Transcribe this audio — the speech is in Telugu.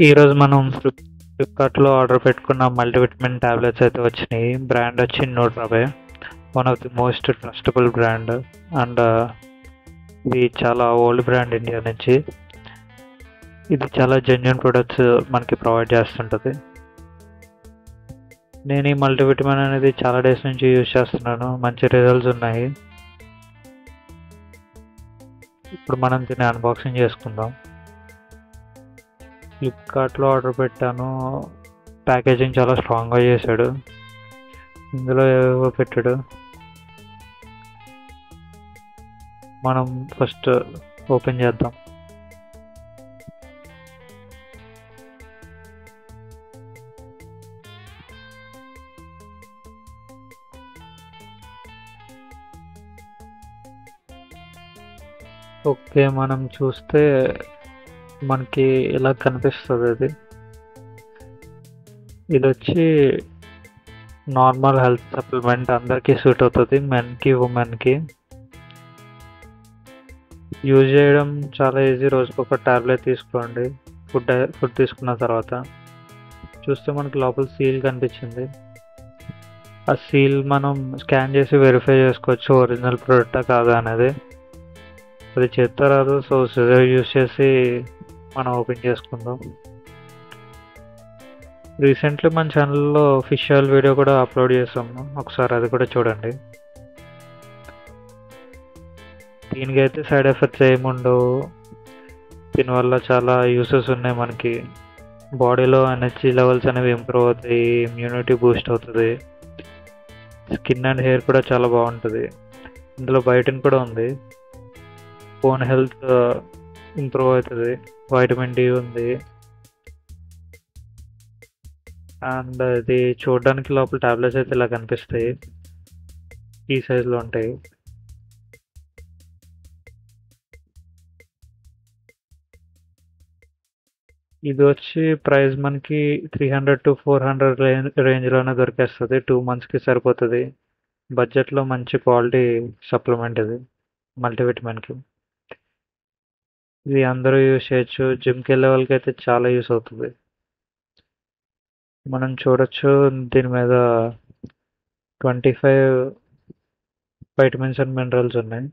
ఈరోజు మనం ఫ్లిప్కార్ట్లో ఆర్డర్ పెట్టుకున్న మల్టీవిటమిన్ టాబ్లెట్స్ అయితే వచ్చినాయి. బ్రాండ్ వచ్చి 120. One of the most trustable brand. And ఇది చాలా ఓల్డ్ బ్రాండ్ ఇండియా నుంచి. ఇది చాలా జెన్యున్ ప్రొడక్ట్స్ మనకి ప్రొవైడ్ చేస్తుంటుంది. నేను ఈ మల్టీవిటమిన్ అనేది చాలా డేస్ నుంచి యూజ్ చేస్తున్నాను. మంచి రిజల్ట్స్ ఉన్నాయి. ఇప్పుడు మనం దీన్ని అన్బాక్సింగ్ చేసుకుందాం. ఫ్లిప్కార్ట్లో ఆర్డర్ పెట్టాను. ప్యాకేజింగ్ చాలా స్ట్రాంగ్గా చేశాడు. ఇందులో ఏవో పెట్టాడు. మనం ఫస్ట్ ఓపెన్ చేద్దాం. ఓకే, మనం చూస్తే మనకి ఇలా కనిపిస్తుంది. ఇది వచ్చి నార్మల్ హెల్త్ సప్లిమెంట్, అందరికీ సూట్ అవుతుంది, మెన్కి ఉమెన్కి. యూజ్ చేయడం చాలా ఈజీ. రోజుకి ఒక టాబ్లెట్ తీసుకోండి. ఫుడ్ తీసుకున్న తర్వాత చూస్తే మనకి లోపల సీల్ కనిపించింది. ఆ సీల్ మనం స్కాన్ చేసి వెరిఫై చేసుకోవచ్చు ఒరిజినల్ ప్రోడక్టా కాదా అనేది. అది చేత్తో రాదు, సో సిజర్ యూజ్ చేసి మనం ఓపెన్ చేసుకుందాం. రీసెంట్లీ మన ఛానల్లో ఫిష్ ఆయిల్ వీడియో కూడా అప్లోడ్ చేసాము, ఒకసారి అది కూడా చూడండి. దీనికైతే సైడ్ ఎఫెక్ట్స్ ఏముండవు. దీనివల్ల చాలా యూసెస్ ఉన్నాయి మనకి. బాడీలో ఎనర్జీ లెవెల్స్ అనేవి ఇంప్రూవ్ అవుతాయి, ఇమ్యూనిటీ బూస్ట్ అవుతుంది, స్కిన్ అండ్ హెయిర్ కూడా చాలా బాగుంటుంది. ఇందులో బయోటిన్ కూడా ఉంది, బోన్ హెల్త్ ఇంప్రూవ్ అవుతుంది, వైటమిన్ డి ఉంది. అండ్ ఇది చూడడానికి లోపల టాబ్లెట్స్ అయితే ఇలా కనిపిస్తాయి, ఈ సైజులో ఉంటాయి. ఇది వచ్చి ప్రైస్ మనకి 300 to 400 రేంజ్లోనే దొరికేస్తుంది. 2 monthsకి సరిపోతుంది. బడ్జెట్లో మంచి క్వాలిటీ సప్లిమెంట్ ఇది మల్టీవిటమిన్కి. ఇది అందరూ యూజ్ చేయొచ్చు. జిమ్కి వెళ్ళే వాళ్ళకి అయితే చాలా యూస్ అవుతుంది. మనం చూడొచ్చు దీని మీద 25 వైటమిన్స్ అండ్ మినరల్స్ ఉన్నాయి.